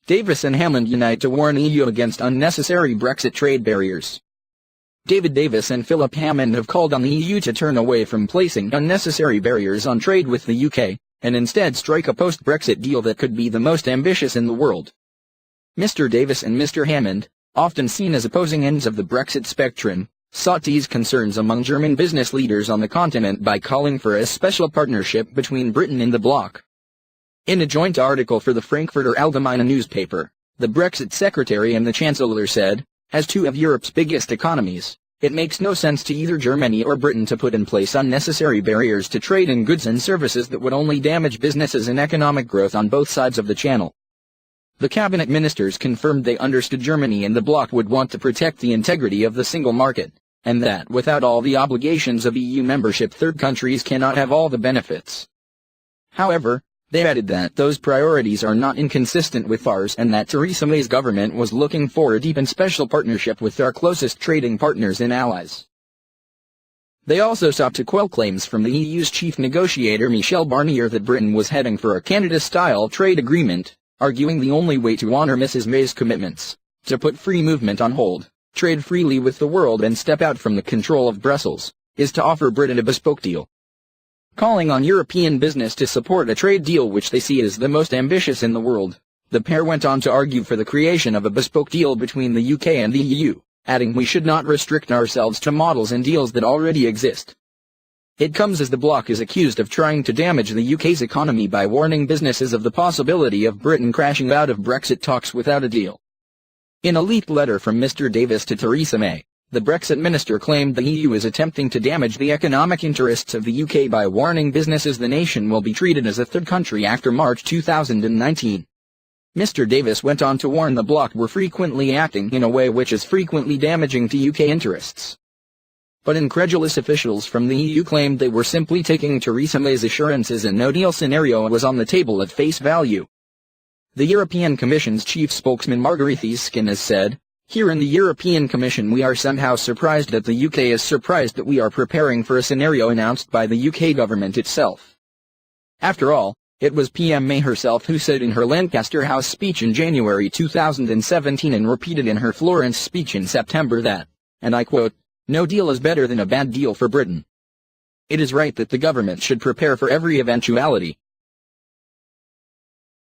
Davis and Hammond unite to warn EU against unnecessary Brexit trade barriers. David Davis and Philip Hammond have called on the EU to turn away from placing unnecessary barriers on trade with the UK, and instead strike a post-Brexit deal that could be the most ambitious in the world. Mr. Davis and Mr. Hammond, often seen as opposing ends of the Brexit spectrum, sought to ease concerns among German business leaders on the continent by calling for a special partnership between Britain and the bloc. In a joint article for the Frankfurter Allgemeine newspaper, the Brexit secretary and the Chancellor said, as two of Europe's biggest economies, it makes no sense to either Germany or Britain to put in place unnecessary barriers to trade in goods and services that would only damage businesses and economic growth on both sides of the channel. The cabinet ministers confirmed they understood Germany and the bloc would want to protect the integrity of the single market, and that without all the obligations of EU membership, third countries cannot have all the benefits. However, they added that those priorities are not inconsistent with ours and that Theresa May's government was looking for a deep and special partnership with our closest trading partners and allies. They also sought to quell claims from the EU's chief negotiator Michel Barnier that Britain was heading for a Canada-style trade agreement, arguing the only way to honor Mrs. May's commitments, to put free movement on hold, trade freely with the world and step out from the control of Brussels, is to offer Britain a bespoke deal. Calling on European business to support a trade deal which they see as the most ambitious in the world, the pair went on to argue for the creation of a bespoke deal between the UK and the EU, adding we should not restrict ourselves to models and deals that already exist. It comes as the bloc is accused of trying to damage the UK's economy by warning businesses of the possibility of Britain crashing out of Brexit talks without a deal. In a leaked letter from Mr. Davis to Theresa May, the Brexit minister claimed the EU is attempting to damage the economic interests of the UK by warning businesses the nation will be treated as a third country after March 2019. Mr. Davis went on to warn the bloc were frequently acting in a way which is frequently damaging to UK interests. But incredulous officials from the EU claimed they were simply taking Theresa May's assurances and no-deal scenario was on the table at face value. The European Commission's chief spokesman Margrethe Skin has said, "Here in the European Commission we are somehow surprised that the UK is surprised that we are preparing for a scenario announced by the UK government itself." After all, it was PM May herself who said in her Lancaster House speech in January 2017 and repeated in her Florence speech in September that, and I quote, "No deal is better than a bad deal for Britain." It is right that the government should prepare for every eventuality,